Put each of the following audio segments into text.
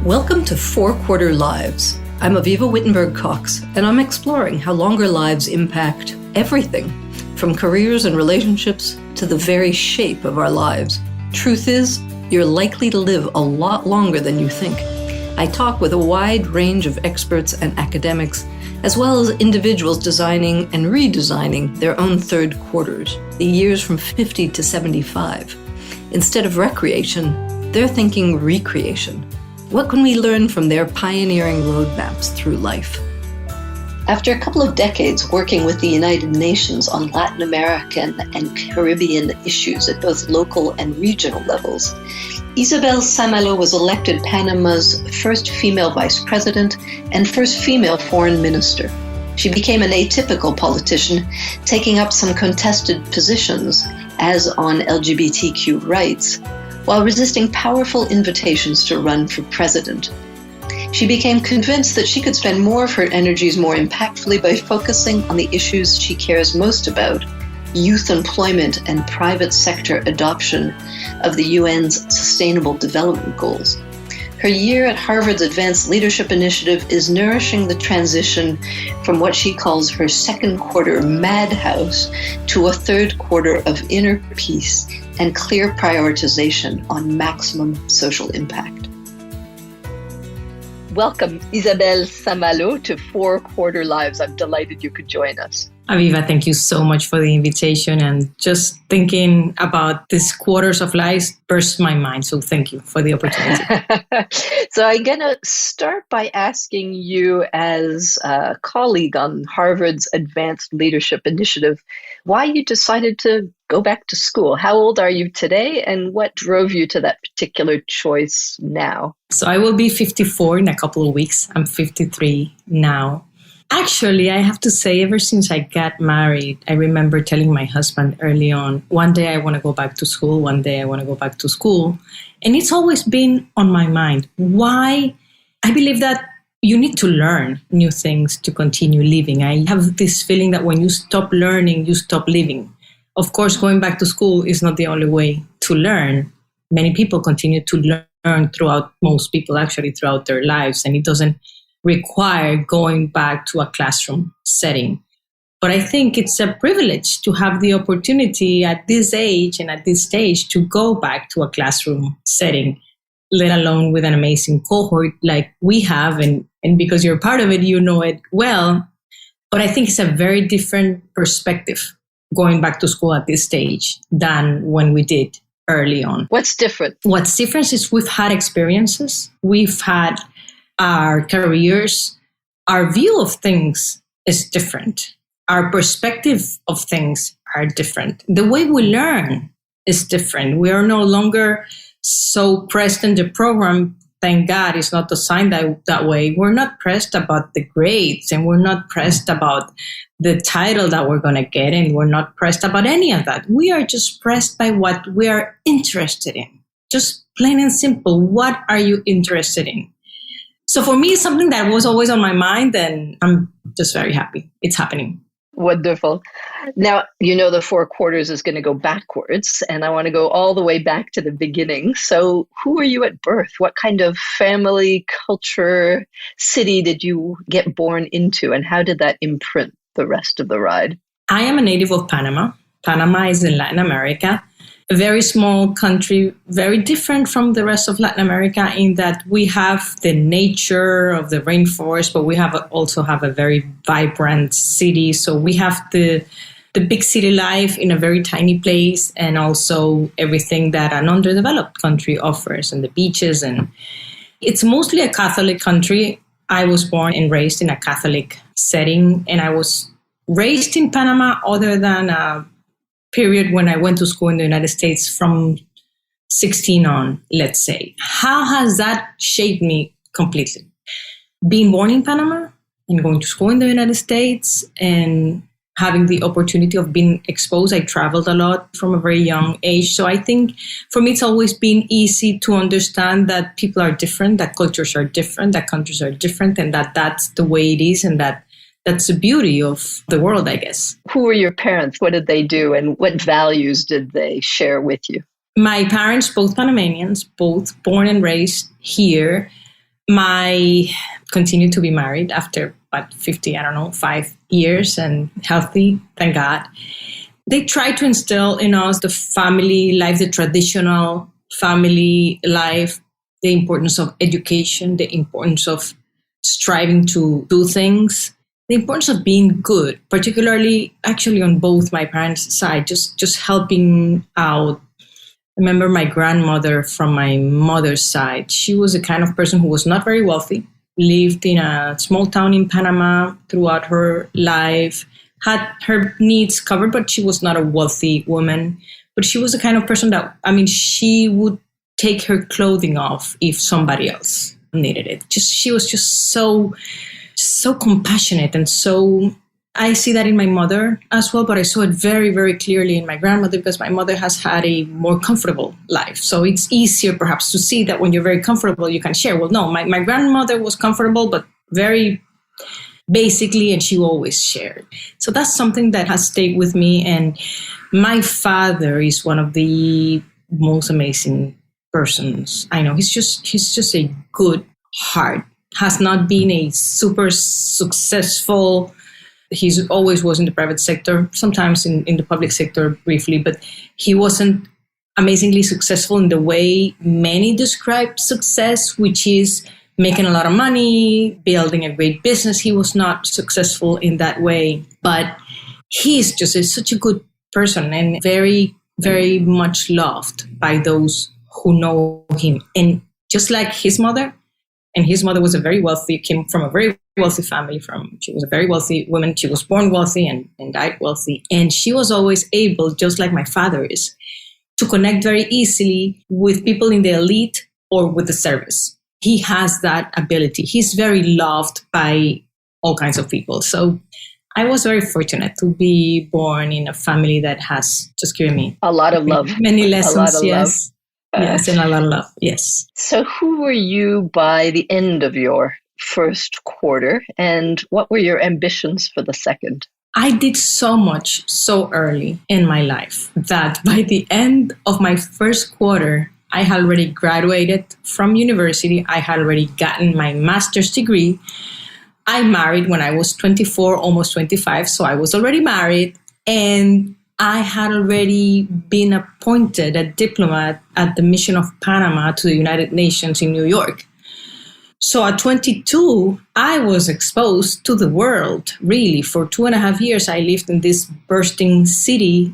Welcome to 4-Quarter Lives. I'm Avivah Wittenberg-Cox, and I'm exploring how longer lives impact everything, from careers and relationships to the very shape of our lives. Truth is, you're likely to live a lot longer than you think. I talk with a wide range of experts and academics, as well as individuals designing and redesigning their own third quarters, the years from 50 to 75. Instead of recreation, they're thinking recreation. What can we learn from their pioneering roadmaps through life? After a couple of decades working with the United Nations on Latin American and Caribbean issues at both local and regional levels, Isabel Saint Malo was elected Panama's first female vice president and first female foreign minister. She became an atypical politician, taking up some contested positions, as on LGBTQ rights, while resisting powerful invitations to run for president. She became convinced that she could spend more of her energies more impactfully by focusing on the issues she cares most about: youth employment and private sector adoption of the UN's Sustainable Development Goals. Her year at Harvard's Advanced Leadership Initiative is nourishing the transition from what she calls her second quarter madhouse to a third quarter of inner peace and clear prioritization on maximum social impact. Welcome, Isabel Saint Malo, to 4-Quarter Lives. I'm delighted you could join us. Avivah, thank you so much for the invitation. And just thinking about these quarters of lives burst my mind. So thank you for the opportunity. So I'm going to start by asking you, as a colleague on Harvard's Advanced Leadership Initiative, why you decided to go back to school. How old are you today, and what drove you to that particular choice now? So I will be 54 in a couple of weeks. I'm 53 now. Actually, I have to say, ever since I got married, I remember telling my husband early on, one day I want to go back to school, one day I want to go back to school. And it's always been on my mind. Why? I believe that you need to learn new things to continue living. I have this feeling that when you stop learning, you stop living. Of course, going back to school is not the only way to learn. Many people continue to learn most people actually throughout their lives, and it doesn't require going back to a classroom setting. But I think it's a privilege to have the opportunity at this age and at this stage to go back to a classroom setting, let alone with an amazing cohort like we have. And because you're part of it, you know it well. But I think it's a very different perspective going back to school at this stage than when we did early on. What's different? What's different is we've had experiences. We've had our careers. Our view of things is different. Our perspective of things are different. The way we learn is different. We are no longer so pressed in the program. Thank God it's not designed that way. We're not pressed about the grades, and we're not pressed about the title that we're going to get, and we're not pressed about any of that. We are just pressed by what we are interested in. Just plain and simple. What are you interested in? So for me, it's something that was always on my mind, and I'm just very happy it's happening. Wonderful. Now, you know the 4 quarters is going to go backwards, and I want to go all the way back to the beginning. So who were you at birth? What kind of family, culture, city did you get born into, and how did that imprint the rest of the ride? I am a native of Panama. Panama is in Latin America. A very small country, very different from the rest of Latin America in that we have the nature of the rainforest, but we also have a very vibrant city. So we have the big city life in a very tiny place, and also everything that an underdeveloped country offers, and the beaches. And it's mostly a Catholic country. I was born and raised in a Catholic setting, and I was raised in Panama other than a period when I went to school in the United States from 16 on, let's say. How has that shaped me completely? Being born in Panama and going to school in the United States and having the opportunity of being exposed. I traveled a lot from a very young age. So I think for me, it's always been easy to understand that people are different, that cultures are different, that countries are different, and that that's the way it is, and that's the beauty of the world, I guess. Who were your parents? What did they do? And what values did they share with you? My parents, both Panamanians, both born and raised here. I continued to be married after about 5 years and healthy, thank God. They tried to instill in us the family life, the traditional family life, the importance of education, the importance of striving to do things, the importance of being good, particularly actually on both my parents' side, just helping out. I remember my grandmother from my mother's side. She was a kind of person who was not very wealthy, lived in a small town in Panama throughout her life, had her needs covered, but she was not a wealthy woman. But she was the kind of person that, she would take her clothing off if somebody else needed it. She was just so compassionate, and so I see that in my mother as well, but I saw it very, very clearly in my grandmother because my mother has had a more comfortable life. So it's easier perhaps to see that when you're very comfortable, you can share. Well, no, my grandmother was comfortable, but very basically, and she always shared. So that's something that has stayed with me. And my father is one of the most amazing persons I know. He's just a good heart. Has not been a super successful. He's always was in the private sector, sometimes in the public sector briefly, but he wasn't amazingly successful in the way many describe success, which is making a lot of money, building a great business. He was not successful in that way, but he's just such a good person and very, very much loved by those who know him. And just like his mother, and his mother was came from a very wealthy family. She was a very wealthy woman. She was born wealthy and died wealthy. And she was always able, just like my father is, to connect very easily with people in the elite or with the service. He has that ability. He's very loved by all kinds of people. So I was very fortunate to be born in a family that has just given me a lot of love, many lessons. A lot of yes. love. Yes, and a lot of love. Yes. So who were you by the end of your first quarter, and what were your ambitions for the second? I did so much so early in my life that by the end of my first quarter, I had already graduated from university. I had already gotten my master's degree. I married when I was 24, almost 25. So I was already married, and I had already been appointed a diplomat at the mission of Panama to the United Nations in New York. So at 22, I was exposed to the world, really. For 2.5 years, I lived in this bursting city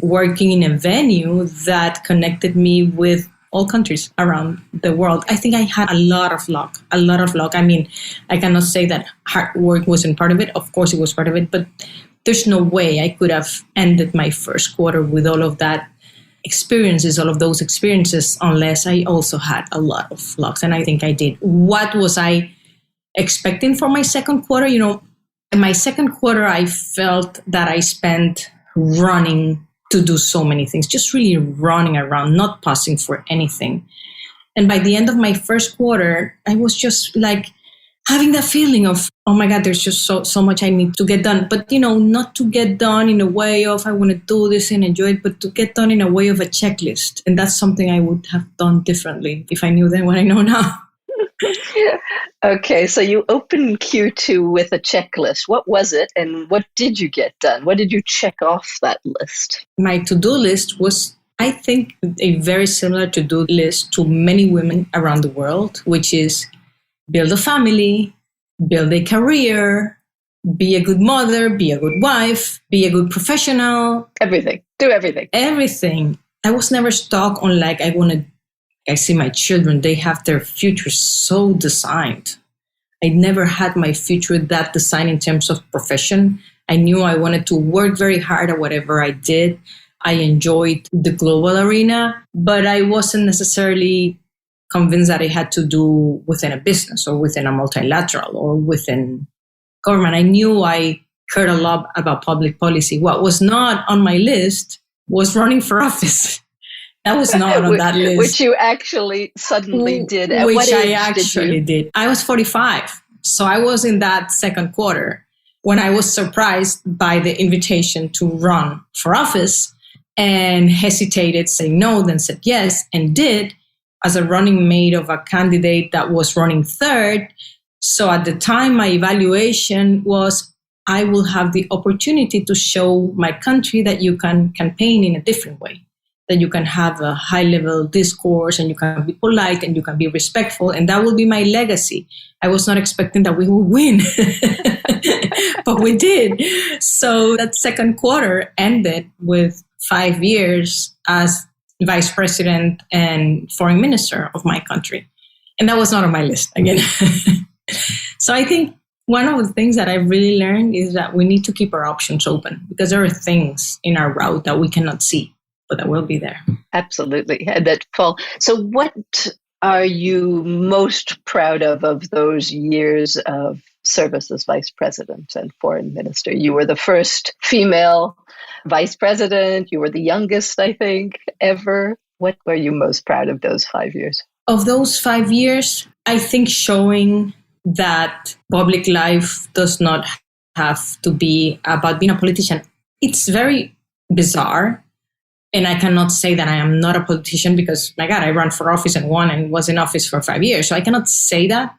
working in a venue that connected me with all countries around the world. I think I had a lot of luck. I cannot say that hard work wasn't part of it. Of course, it was part of it, but there's no way I could have ended my first quarter with all of those experiences, unless I also had a lot of luck. And I think I did. What was I expecting for my second quarter? In my second quarter, I felt that I spent running to do so many things, just really running around, not pausing for anything. And by the end of my first quarter, I was just like having that feeling of, oh my God, there's just so much I need to get done. But, not to get done in a way of I want to do this and enjoy it, but to get done in a way of a checklist. And that's something I would have done differently if I knew then what I know now. Okay, so you opened Q2 with a checklist. What was it and what did you get done? What did you check off that list? My to-do list was, I think, a very similar to-do list to many women around the world, which is build a family, build a career, be a good mother, be a good wife, be a good professional. Everything. Do everything. Everything. I was never stuck on I see my children, they have their future so designed. I never had my future that designed in terms of profession. I knew I wanted to work very hard at whatever I did. I enjoyed the global arena, but I wasn't necessarily convinced that it had to do within a business or within a multilateral or within government. I knew I heard a lot about public policy. What was not on my list was running for office. That was not on that list. Which you actually suddenly did. At which I actually did. I was 45. So I was in that second quarter when I was surprised by the invitation to run for office and hesitated, saying no, then said yes, and did. as a running mate of a candidate that was running third. So at the time, my evaluation was, I will have the opportunity to show my country that you can campaign in a different way, that you can have a high-level discourse and you can be polite and you can be respectful, and that will be my legacy. I was not expecting that we would win, but we did. So that second quarter ended with 5 years as vice president and foreign minister of my country. And that was not on my list again. So I think one of the things that I really learned is that we need to keep our options open, because there are things in our route that we cannot see, but that will be there. Absolutely. That fall. So what are you most proud of those years of service as vice president and foreign minister? You were the first female vice president. You were the youngest, I think, ever. What were you most proud of those 5 years? Of those 5 years, I think showing that public life does not have to be about being a politician. It's very bizarre. And I cannot say that I am not a politician because, my God, I ran for office and won and was in office for 5 years. So I cannot say that.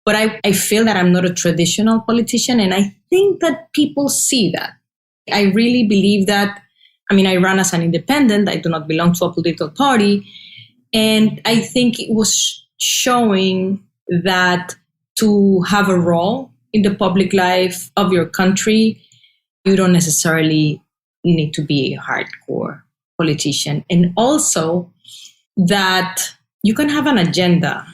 But I feel that I'm not a traditional politician. And I think that people see that. I really believe that. I mean, I ran as an independent. I do not belong to a political party. And I think it was showing that to have a role in the public life of your country, you don't necessarily need to be a hardcore politician. And also that you can have an agenda,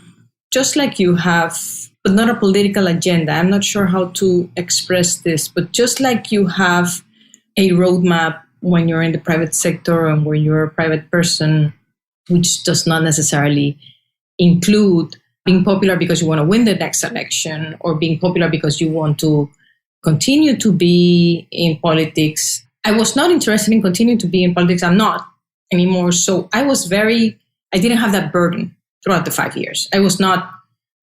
just like you have, but not a political agenda. I'm not sure how to express this, but just like you have a roadmap when you're in the private sector and when you're a private person, which does not necessarily include being popular because you want to win the next election or being popular because you want to continue to be in politics. I was not interested in continuing to be in politics. I'm not anymore. So I didn't have that burden throughout the 5 years. I was not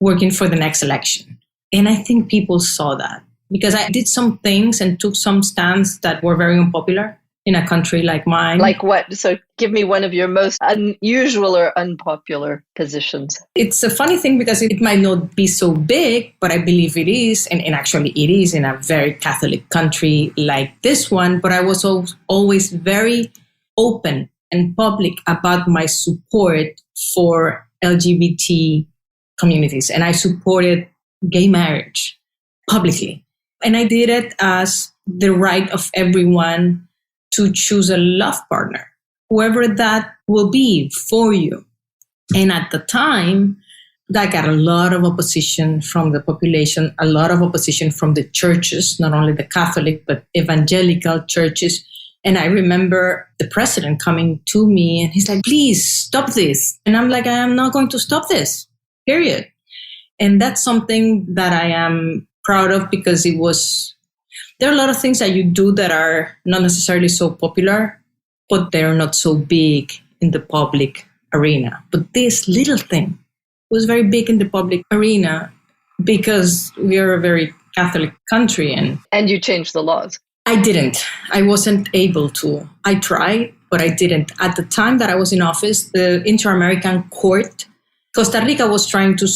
working for the next election. And I think people saw that because I did some things and took some stands that were very unpopular in a country like mine. Like what? So give me one of your most unusual or unpopular positions. It's a funny thing because it might not be so big, but I believe it is. And actually it is in a very Catholic country like this one. But I was always very open and public about my support for LGBT communities. And I supported gay marriage publicly. And I did it as the right of everyone to choose a love partner, whoever that will be for you. And at the time, that got a lot of opposition from the population, a lot of opposition from the churches, not only the Catholic, but evangelical churches. And I remember the president coming to me and he's like, please stop this. And I'm like, I am not going to stop this, period. And that's something that I am proud of because there are a lot of things that you do that are not necessarily so popular, but they're not so big in the public arena. But this little thing was very big in the public arena because we are a very Catholic country. And you changed the laws. I didn't. I wasn't able to. I tried, but I didn't. At the time that I was in office, the Inter-American Court, Costa Rica was trying to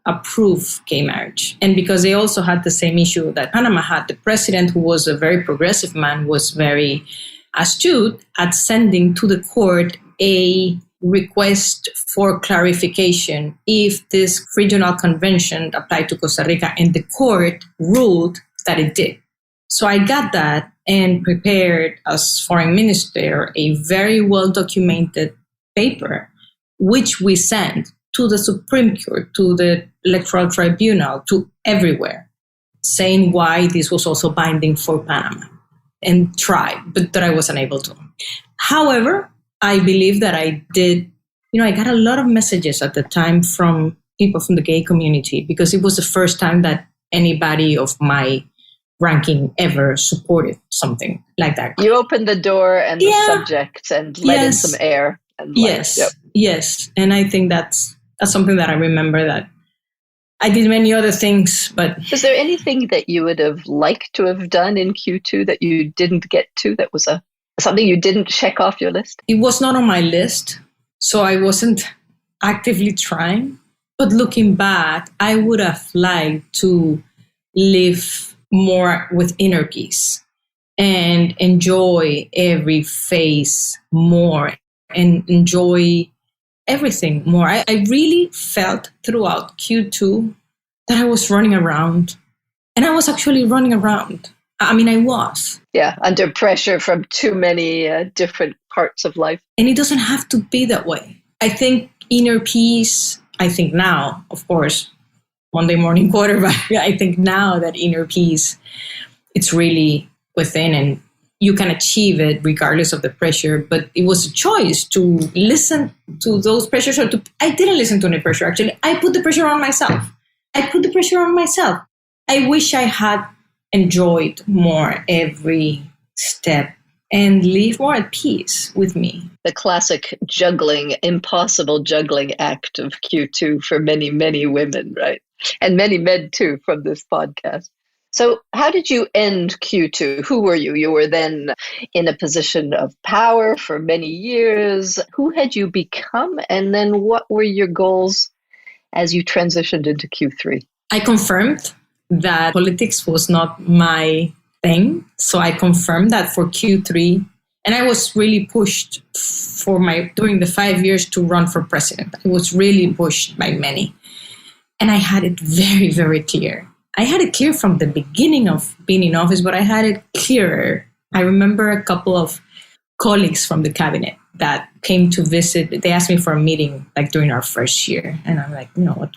approve gay marriage. And because they also had the same issue that Panama had, the president, who was a very progressive man, was very astute at sending to the court a request for clarification if this regional convention applied to Costa Rica, and the court ruled that it did. So I got that and prepared as foreign minister a very well-documented paper, which we sent to the Supreme Court, to the Electoral Tribunal, to everywhere, saying why this was also binding for Panama, and tried, but that I wasn't able to. However, I believe that I did, I got a lot of messages at the time from people from the gay community because it was the first time that anybody of my ranking ever supported something like that. You opened the door and the subject and let in some air. And Yes. And I think that's something that I remember, that I did many other things, but... Was there anything that you would have liked to have done in Q2 that you didn't get to, that was something you didn't check off your list? It was not on my list, so I wasn't actively trying. But looking back, I would have liked to live more with inner peace and enjoy every phase more and enjoy everything more. I really felt throughout Q2 that I was running around, and I was actually running around. I mean, I was. Yeah, under pressure from too many different parts of life. And it doesn't have to be that way. I think inner peace, I think now, of course, Monday morning quarterback, I think now that inner peace, it's really within and you can achieve it regardless of the pressure. But it was a choice to listen to those pressures I didn't listen to any pressure, actually. I put the pressure on myself. I wish I had enjoyed more every step and live more at peace with me. The classic impossible juggling act of Q2 for many, many women, right? And many men too from this podcast. So how did you end Q2? Who were you? You were then in a position of power for many years. Who had you become? And then what were your goals as you transitioned into Q3? I confirmed that politics was not my thing. So I confirmed that for Q3. And I was really pushed during the 5 years to run for president. I was really pushed by many. And I had it very, very clear. I had it clear from the beginning of being in office, but I had it clearer. I remember a couple of colleagues from the cabinet that came to visit. They asked me for a meeting like during our first year. And I'm like, you know what?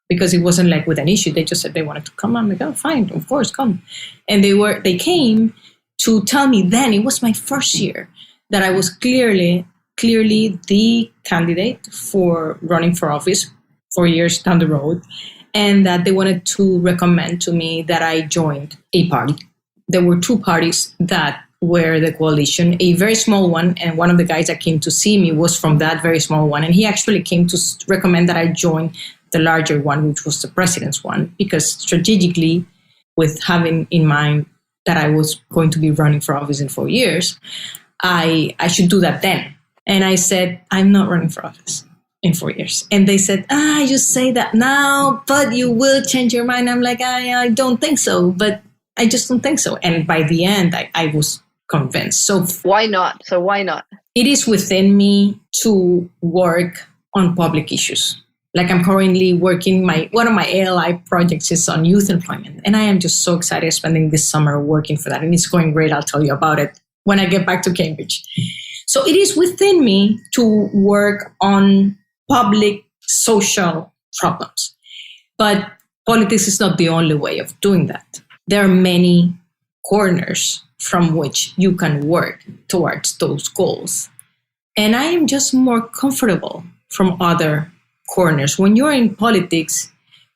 Because it wasn't like with an issue. They just said they wanted to come. I'm like, oh, fine, of course, come. And they came to tell me then, it was my first year, that I was clearly the candidate for running for office 4 years down the road, and that they wanted to recommend to me that I joined a party. There were two parties that were the coalition, a very small one, and one of the guys that came to see me was from that very small one, and he actually came to recommend that I join the larger one, which was the president's one, because strategically, with having in mind that I was going to be running for office in 4 years, I should do that then. And I said, I'm not running for office in 4 years. And they said, you say that now, but you will change your mind. I'm like, I don't think so, but I just don't think so. And by the end, I was convinced. So why not? It is within me to work on public issues. Like I'm currently working, one of my ALI projects is on youth employment. And I am just so excited spending this summer working for that. And it's going great. I'll tell you about it when I get back to Cambridge. So it is within me to work on public social problems. But politics is not the only way of doing that. There are many corners from which you can work towards those goals. And I am just more comfortable from other corners. When you're in politics,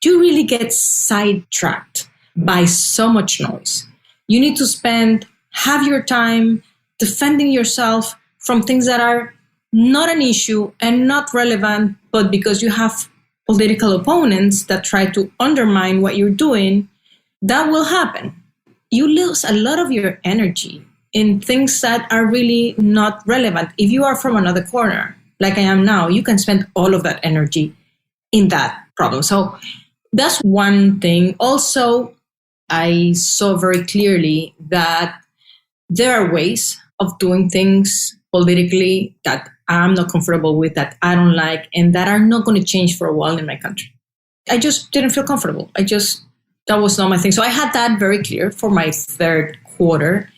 you really get sidetracked by so much noise. You need to spend half your time defending yourself from things that are not an issue and not relevant, but because you have political opponents that try to undermine what you're doing, that will happen. You lose a lot of your energy in things that are really not relevant. If you are from another corner, like I am now, you can spend all of that energy in that problem. So that's one thing. Also, I saw very clearly that there are ways of doing things politically that I'm not comfortable with, that I don't like, and that are not going to change for a while in my country. I just didn't feel comfortable. That was not my thing. So I had that very clear for my third quarter.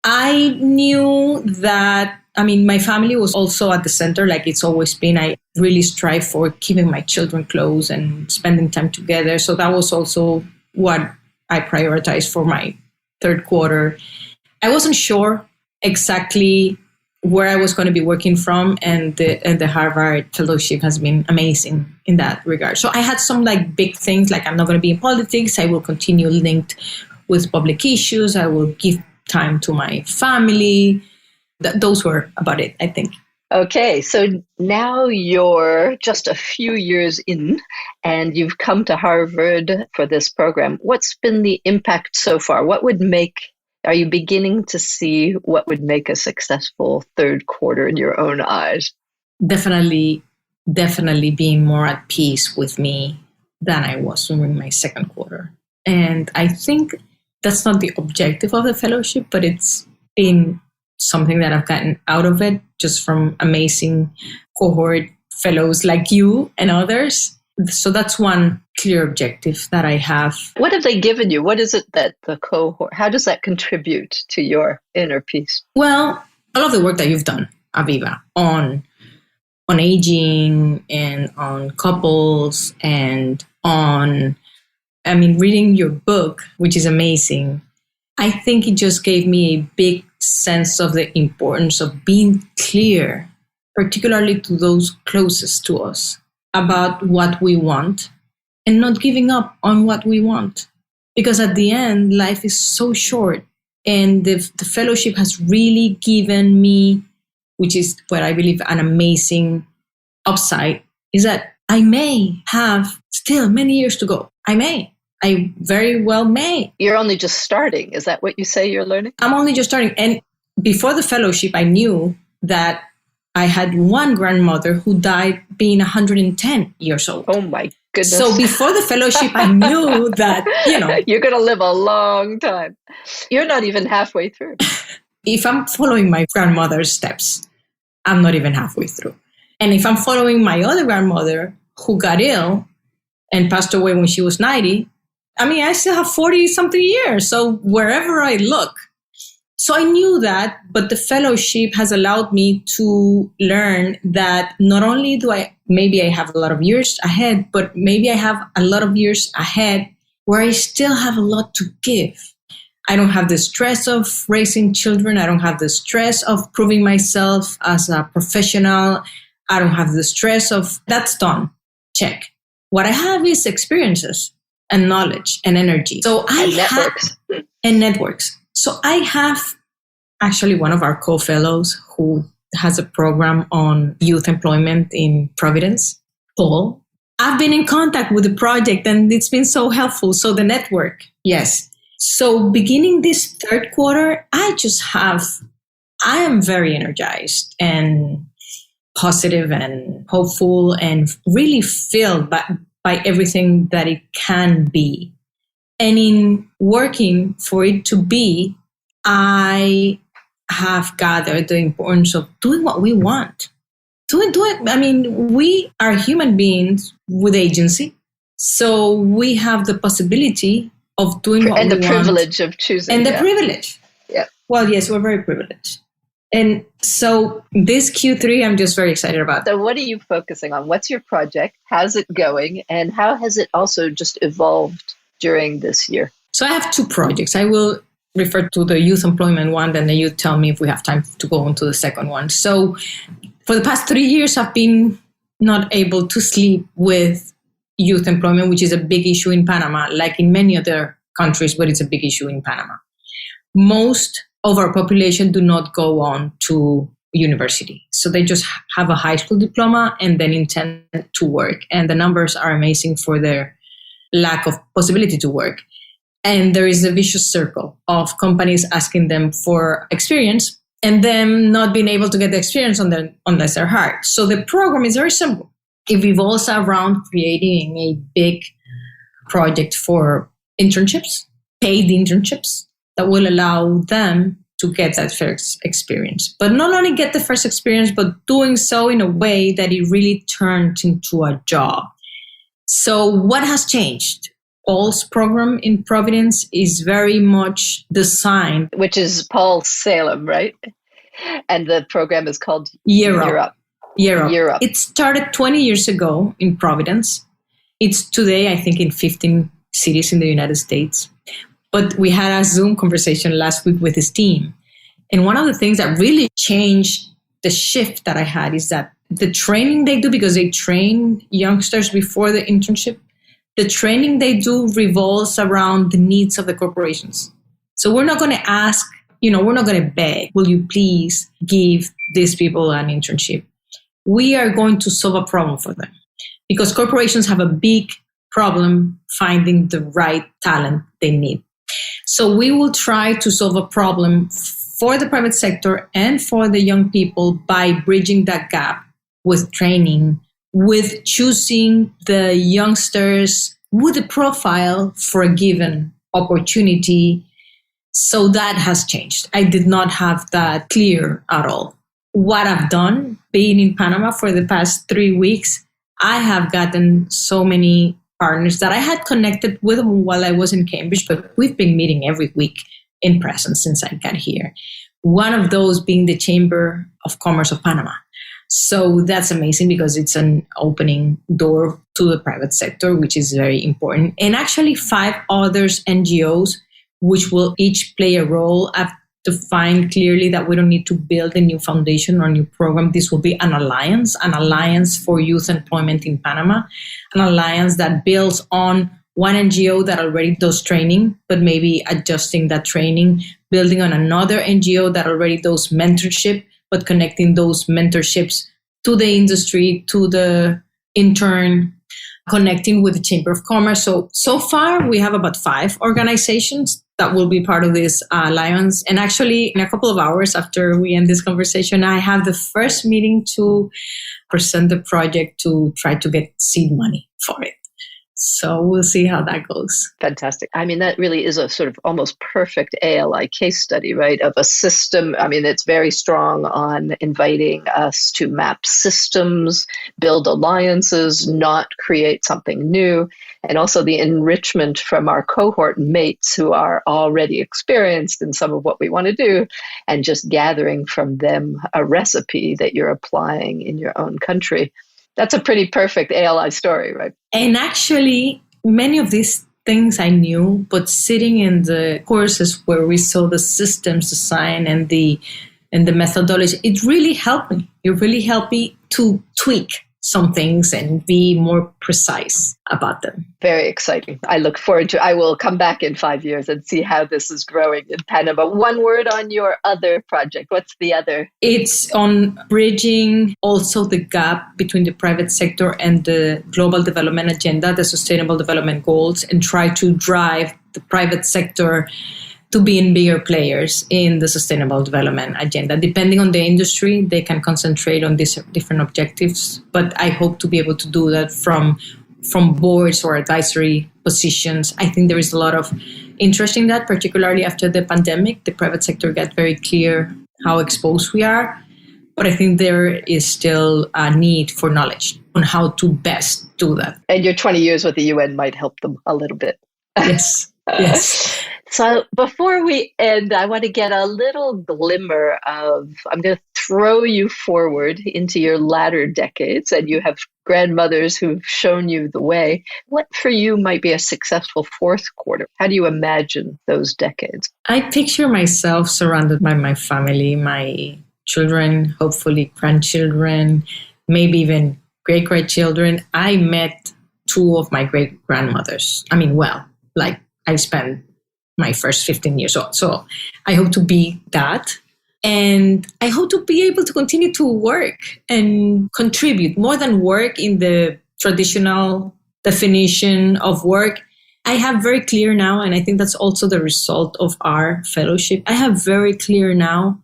I knew that, my family was also at the center, like it's always been. I really strive for keeping my children close and spending time together. So that was also what I prioritized for my third quarter. I wasn't sure exactly where I was going to be working from, and the Harvard fellowship has been amazing in that regard. So I had some big things, like I'm not going to be in politics. I will continue linked with public issues. I will give time to my family. Those were about it, I think. Okay, so now you're just a few years in and you've come to Harvard for this program. What's been the impact so far? Are you beginning to see what would make a successful third quarter in your own eyes? Definitely definitely being more at peace with me than I was during my second quarter. And I think that's not the objective of the fellowship, but it's been something that I've gotten out of it just from amazing cohort fellows like you and others. So that's one clear objective that I have. What have they given you? What is it that the cohort, how does that contribute to your inner peace? Well, all of the work that you've done, Avivah, on aging and on couples and on, reading your book, which is amazing. I think it just gave me a big sense of the importance of being clear, particularly to those closest to us, about what we want and not giving up on what we want. Because at the end, life is so short. And the fellowship has really given me, which is what I believe an amazing upside, is that I may have still many years to go. I very well may. You're only just starting. Is that what you say you're learning? I'm only just starting. And before the fellowship, I knew that I had one grandmother who died being 110 years old. Oh my goodness. So before the fellowship, I knew that, you're going to live a long time. You're not even halfway through. If I'm following my grandmother's steps, I'm not even halfway through. And if I'm following my other grandmother who got ill and passed away when she was 90, I still have 40 something years. So wherever I look. So I knew that, but the fellowship has allowed me to learn that not only maybe I have a lot of years ahead, but maybe I have a lot of years ahead where I still have a lot to give. I don't have the stress of raising children. I don't have the stress of proving myself as a professional. I don't have the stress of that's done. Check. What I have is experiences and knowledge and energy. And networks. So I have actually one of our co-fellows who has a program on youth employment in Providence, Paul. I've been in contact with the project and it's been so helpful. So the network, yes. So beginning this third quarter, I am very energized and positive and hopeful and really filled by everything that it can be. And in working for it to be, I have gathered the importance of doing what we want. We are human beings with agency. So we have the possibility of doing what we want. And the privilege of choosing. And the privilege. Yeah. Well, yes, we're very privileged. And so this Q3, I'm just very excited about. So what are you focusing on? What's your project? How's it going? And how has it also just evolved during this year? So I have two projects. I will refer to the youth employment one, and then you tell me if we have time to go on to the second one. So for the past 3 years, I've been not able to sleep with youth employment, which is a big issue in Panama, like in many other countries, but it's a big issue in Panama. Most of our population do not go on to university. So they just have a high school diploma and then intend to work. And the numbers are amazing for their lack of possibility to work. And there is a vicious circle of companies asking them for experience and them not being able to get the experience unless they're hired. So the program is very simple. It revolves around creating a big project for internships, paid internships, that will allow them to get that first experience. But not only get the first experience, but doing so in a way that it really turns into a job. So what has changed? Paul's program in Providence is very much designed. Which is Paul Salem, right? And the program is called Year Up. Year Up. It started 20 years ago in Providence. It's today, I think, in 15 cities in the United States. But we had a Zoom conversation last week with his team. And one of the things that really changed the shift that I had is that the training they do, because they train youngsters before the internship, the training they do revolves around the needs of the corporations. So we're not going to ask, we're not going to beg, will you please give these people an internship? We are going to solve a problem for them because corporations have a big problem finding the right talent they need. So we will try to solve a problem for the private sector and for the young people by bridging that gap with training, with choosing the youngsters with a profile for a given opportunity. So that has changed. I did not have that clear at all. What I've done, being in Panama for the past 3 weeks, I have gotten so many partners that I had connected with them while I was in Cambridge, but we've been meeting every week in person since I got here. One of those being the Chamber of Commerce of Panama. So that's amazing because it's an opening door to the private sector, which is very important. And actually 5 others NGOs, which will each play a role. I've defined clearly that we don't need to build a new foundation or a new program. This will be an alliance for youth employment in Panama, an alliance that builds on one NGO that already does training, but maybe adjusting that training, building on another NGO that already does mentorship, but connecting those mentorships to the industry, to the intern, connecting with the Chamber of Commerce. So far, we have about 5 organizations that will be part of this alliance. And actually, in a couple of hours after we end this conversation, I have the first meeting to present the project to try to get seed money for it. So we'll see how that goes. Fantastic. I mean, that really is a sort of almost perfect ALI case study, right? Of a system. I mean, it's very strong on inviting us to map systems, build alliances, not create something new. And also the enrichment from our cohort mates who are already experienced in some of what we want to do, and just gathering from them a recipe that you're applying in your own country. That's a pretty perfect ALI story, right? And actually, many of these things I knew, but sitting in the courses where we saw the systems design and the methodology, it really helped me. It really helped me to tweak some things and be more precise about them. Very exciting. I look forward to, I will come back in 5 years and see how this is growing in Panama. One word on your other project. What's the other? It's on bridging also the gap between the private sector and the global development agenda, the sustainable development goals, and try to drive the private sector to being bigger players in the sustainable development agenda. Depending on the industry, they can concentrate on these different objectives, but I hope to be able to do that from boards or advisory positions. I think there is a lot of interest in that, particularly after the pandemic. The private sector got very clear how exposed we are, but I think there is still a need for knowledge on how to best do that. And your 20 years with the UN might help them a little bit. Yes, yes. So before we end, I want to get a little glimmer of, I'm going to throw you forward into your latter decades, and you have grandmothers who've shown you the way. What for you might be a successful fourth quarter? How do you imagine those decades? I picture myself surrounded by my family, my children, hopefully grandchildren, maybe even great-grandchildren. I met 2 of my great-grandmothers. I spent my first 15 years old. So I hope to be that. And I hope to be able to continue to work and contribute more than work in the traditional definition of work. I have very clear now, and I think that's also the result of our fellowship. I have very clear now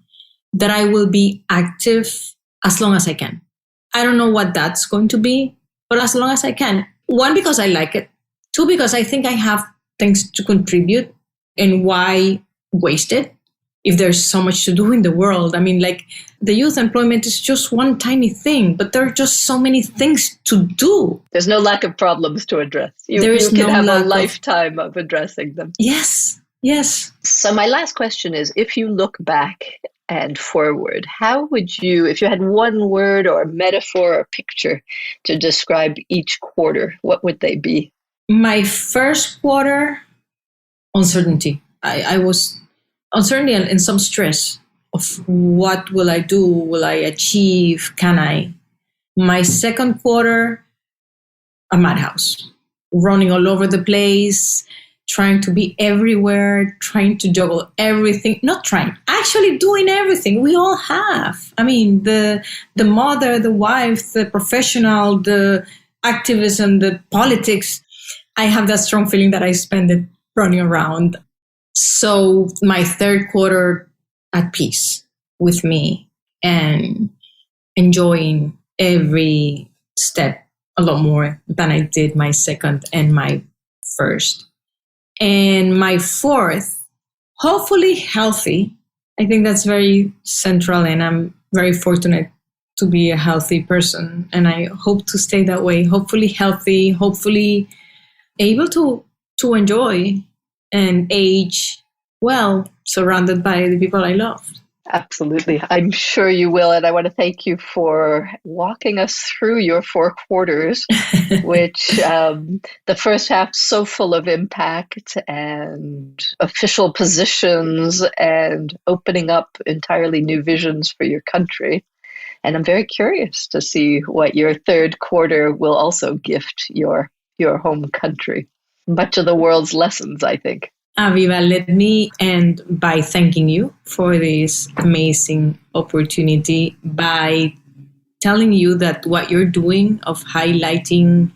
that I will be active as long as I can. I don't know what that's going to be, but as long as I can. 1, because I like it. 2, because I think I have things to contribute. And why waste it if there's so much to do in the world? I mean, like, the youth employment is just one tiny thing, but there are just so many things to do. There's no lack of problems to address. You can have a lifetime of addressing them. Yes, yes. So my last question is, if you look back and forward, how would you, if you had one word or metaphor or picture to describe each quarter, what would they be? My first quarter, uncertainty. I was uncertainty and some stress of what will I do? Will I achieve? Can I? My second quarter, a madhouse, running all over the place, trying to be everywhere, trying to juggle everything. Not trying, actually doing everything. We all have. I mean, the mother, the wife, the professional, the activism, the politics. I have that strong feeling that I spend it running around. So my third quarter at peace with me and enjoying every step a lot more than I did my second and my first. And my fourth, hopefully healthy. I think that's very central, and I'm very fortunate to be a healthy person. And I hope to stay that way, hopefully healthy, hopefully able to enjoy and age well, surrounded by the people I love. Absolutely. I'm sure you will. And I want to thank you for walking us through your 4 quarters, which the first half so full of impact and official positions and opening up entirely new visions for your country. And I'm very curious to see what your third quarter will also gift your home country. Much of the world's lessons, I think. Avivah, let me end by thanking you for this amazing opportunity, by telling you that what you're doing of highlighting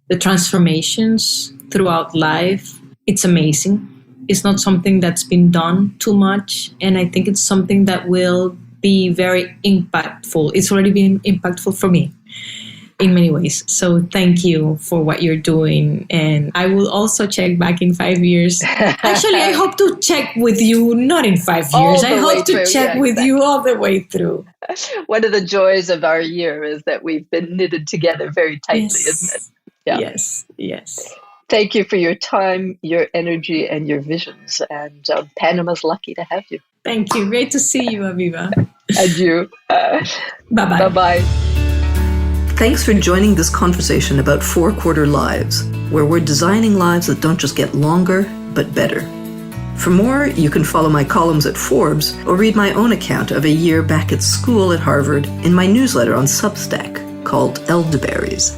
the transformations throughout life, it's amazing. It's not something that's been done too much, and I think it's something that will be very impactful. It's already been impactful for me in many ways. So thank you for what you're doing. And I will also check back in 5 years. Actually, I hope to check with you, not in 5 years. I hope to check with you all the way through. One of the joys of our year is that we've been knitted together very tightly, isn't it? Yeah. Yes. Thank you for your time, your energy, and your visions. And Panama's lucky to have you. Thank you. Great to see you, Avivah. And you. Bye-bye. Bye-bye. Thanks for joining this conversation about 4-quarter lives, where we're designing lives that don't just get longer, but better. For more, you can follow my columns at Forbes or read my own account of a year back at school at Harvard in my newsletter on Substack called Elderberries.